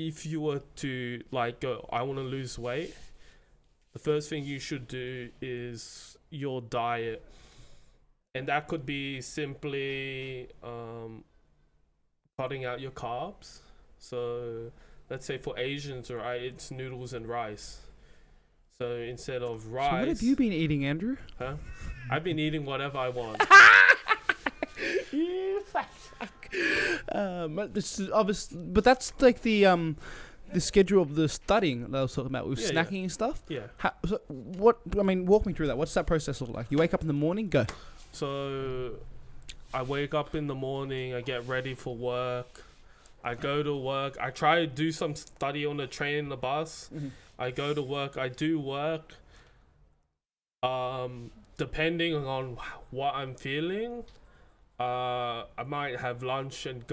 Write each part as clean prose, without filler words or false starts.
if you were to like go, I want to lose weight, the first thing you should do is your diet. And that could be simply cutting out your carbs. So let's say for Asians, right, it's noodles and rice. So instead of rice... So what have you been eating, Andrew? Huh? I've been eating whatever I want. You fat fuck. This is but that's like the schedule of the studying that I was talking about with Yeah, snacking and stuff. Yeah. Walk me through that. What's that process look like? You wake up in the morning, go. So I wake up in the morning, I get ready for work, I go to work, I try to do some study on the train and the bus. Mm-hmm. I go to work, I do work. Depending on what I'm feeling, I might have lunch and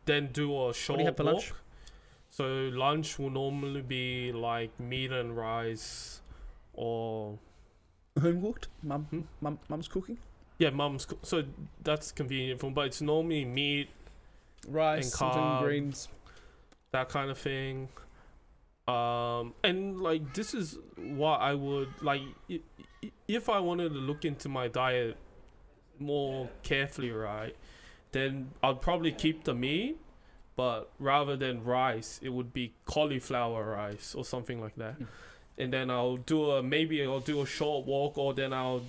then do a short What do you have for walk. lunch? So lunch will normally be like meat and rice, or Home cooked. Mum's cooking. yeah, so that's convenient for me, but it's normally meat, Rice, And something carb. greens. that kind of thing. And like this is what I would like if I wanted to look into my diet more carefully, right? Then I'd probably keep the meat, but rather than rice, it would be cauliflower rice or something like that. And then I'll do a short walk, or then I'll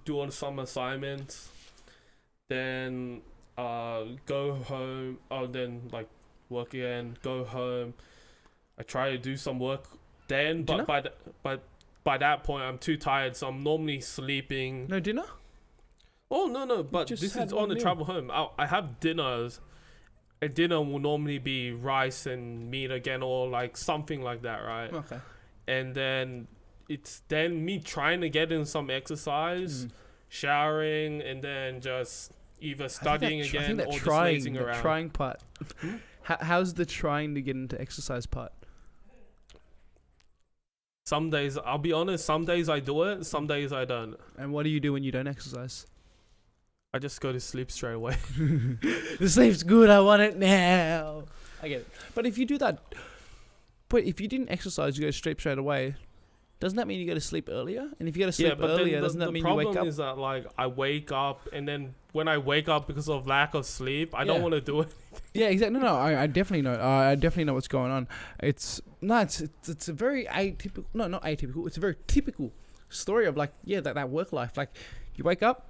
do some assignments. Then go home. Then like work again. Go home. I try to do some work then, Dinner? but by that point I'm too tired, so I'm normally sleeping. No dinner. Oh no! But just this had is one on the meal. travel home. I have dinners. A dinner will normally be rice and meat again, or like something like that, right? Okay. And then it's then me trying to get in some exercise, showering, and then just either studying again or just lazing around. The trying part. How's the trying to get into exercise part? Some days, I'll be honest, some days I do it, some days I don't. And what do you do when you don't exercise? I just go to sleep straight away. The sleep's good. I want it now. I get it. But if you do that, if you didn't exercise, you go straight away. Doesn't that mean you go to sleep earlier? And if you go to sleep earlier, doesn't that mean you wake up? The problem is that like I wake up, and then when I wake up because of lack of sleep, I don't want to do it. Yeah, exactly. No, I definitely know. I definitely know what's going on. It's a very atypical. No, not atypical. It's a very typical story of like that work life. Like you wake up,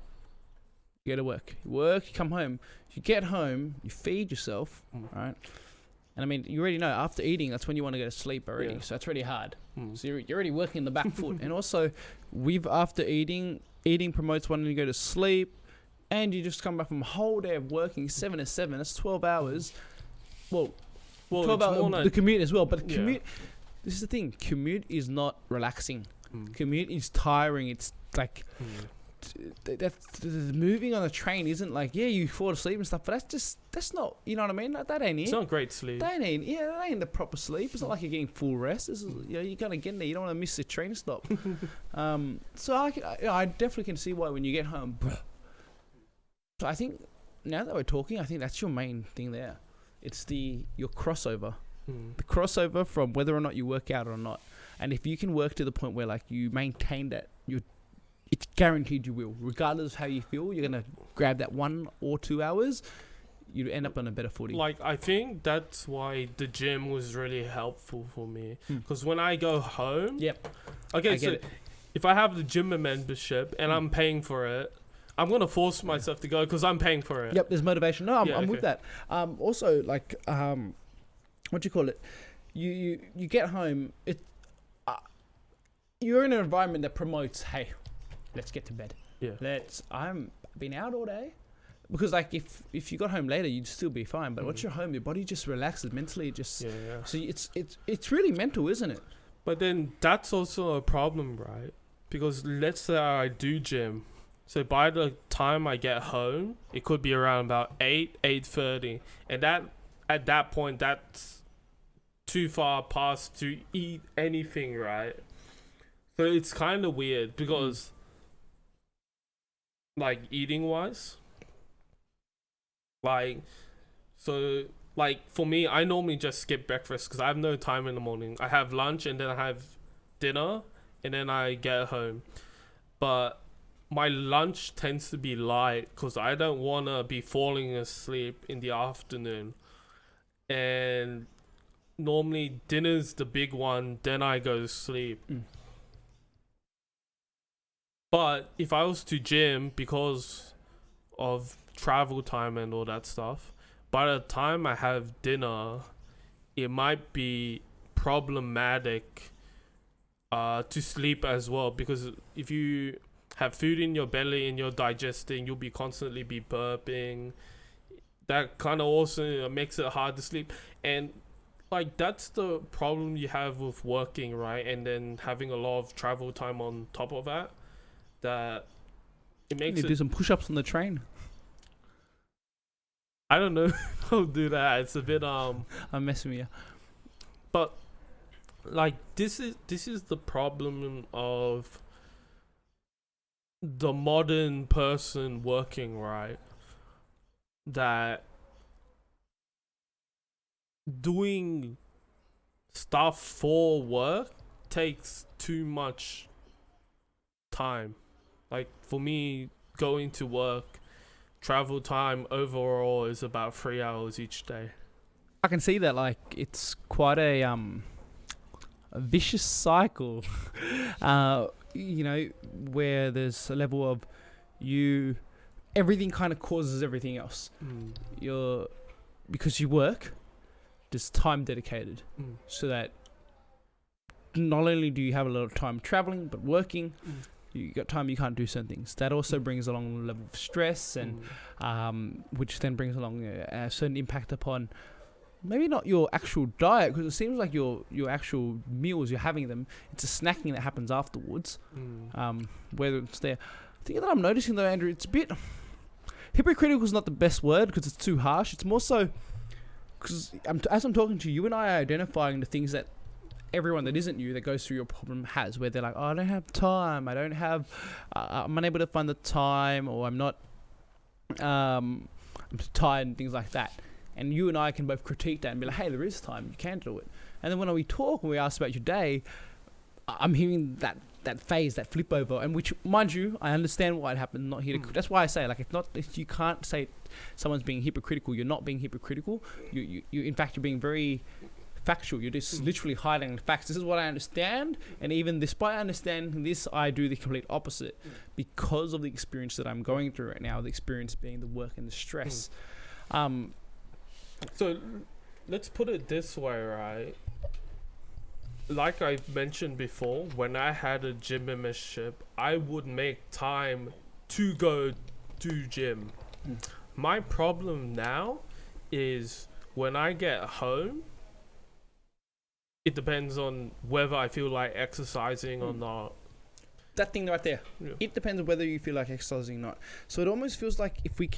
you go to work. You work, you come home. You get home, you feed yourself, right? And I mean, you already know after eating, that's when you want to go to sleep already. Yeah. So that's really hard. So you're already working the back foot. And also, after eating promotes wanting to go to sleep. And you just come back from a whole day of working 7 to 7. That's 12 hours. Well 12 hours. Like the commute as well. But commute, this is the thing. Commute is not relaxing. Commute is tiring. It's like... moving on a train isn't like you fall asleep and stuff, but that's not, you know what I mean, that ain't it. It's not great sleep. That ain't the proper sleep. It's not like you're getting full rest. This is, you're gonna get in there, you don't want to miss the train stop. So I definitely can see why when you get home, so I think now that we're talking, I think that's your main thing there. It's your crossover, the crossover from whether or not you work out or not. And if you can work to the point where like you maintain that, it's guaranteed you will. Regardless of how you feel, you're going to grab that 1 or 2 hours, you end up on a better footing. Like, I think that's why the gym was really helpful for me. Because when I go home... Yep. Okay, so if I have the gym membership and I'm paying for it, I'm going to force myself to go because I'm paying for it. Yep, there's motivation. No, I'm with that. Also, like, what do you call it? You get home, you're in an environment that promotes, hey... let's get to bed. Yeah. I'm been out all day, because like if you got home later, you'd still be fine. But once you're home, your body just relaxes mentally. So it's really mental, isn't it? But then that's also a problem, right? Because let's say I do gym, so by the time I get home, it could be around about 8:30, and at that point that's too far past to eat anything, right? So it's kind of weird because. Like eating wise, like, so like for me, I normally just skip breakfast because I have no time in the morning. I have lunch and then I have dinner and then I get home. But my lunch tends to be light because I don't want to be falling asleep in the afternoon. And normally dinner's the big one, then I go to sleep. But if I was to gym because of travel time and all that stuff, by the time I have dinner, it might be problematic to sleep as well, because if you have food in your belly and you're digesting, you'll be constantly be burping. That kind of also makes it hard to sleep. And like that's the problem you have with working, right? And then having a lot of travel time on top of that, that it makes You it... do some push-ups on the train. I don't know if I'll do that. It's a bit I'm messing with you. but like this is the problem of the modern person working, right? That doing stuff for work takes too much time. Like for me, going to work, travel time overall is about 3 hours each day. I can see that, like, it's quite a vicious cycle, you know, where there's a level of everything kind of causes everything else. Because you work, there's time dedicated, so that not only do you have a lot of time traveling, but working, you got time you can't do certain things. That also brings along a level of stress, and which then brings along a certain impact upon maybe not your actual diet, because it seems like your actual meals, you're having them, it's a snacking that happens afterwards, whether it's there. The thing that I'm noticing though, Andrew, it's a bit hypocritical is not the best word because it's too harsh. It's more so because as I'm talking to you and I are identifying the things that everyone that isn't you that goes through your problem has, where they're like, oh, I don't have time, I'm unable to find the time, or I'm tired and things like that. And you and I can both critique that and be like, hey, there is time, you can do it. And then when we talk and we ask about your day, I'm hearing that phase, that flip over, and which, mind you, I understand why it happened. Not here to, that's why I say, like, it's not, you can't say someone's being hypocritical. You're not being hypocritical. You in fact, you're being very factual. You're just literally highlighting the facts. This is what I understand, and even despite understanding this, I do the complete opposite because of the experience that I'm going through right now. The experience being the work and the stress. So let's put it this way, right? Like I mentioned before, when I had a gym membership, I would make time to go to gym. My problem now is when I get home, it depends on whether I feel like exercising or not. That thing right there. Yeah. It depends on whether you feel like exercising or not. So it almost feels like if we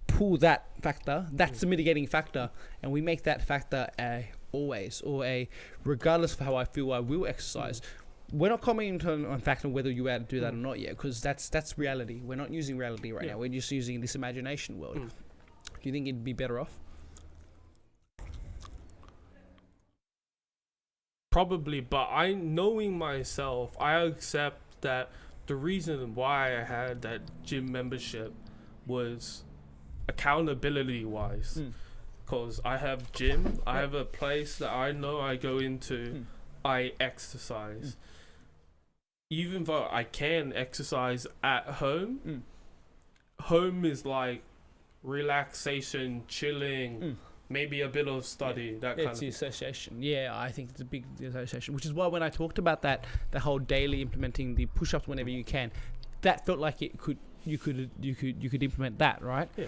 pull that factor, that's the mitigating factor, and we make that factor a always, or a regardless of how I feel, I will exercise. We're not commenting on fact on whether you had to do that or not yet, because that's reality. We're not using reality right now. We're just using this imagination world. Do you think it'd be better off? Probably, but knowing myself, I accept that the reason why I had that gym membership was accountability wise, because I have gym, I have a place that I know I go into, I exercise. Even though I can exercise at home, home is like relaxation, chilling, maybe a bit of study, that kind of thing. It's the association. Yeah, I think it's a big association, which is why when I talked about that, the whole daily implementing the push-ups whenever you can, that felt like you could implement that, right? Yeah.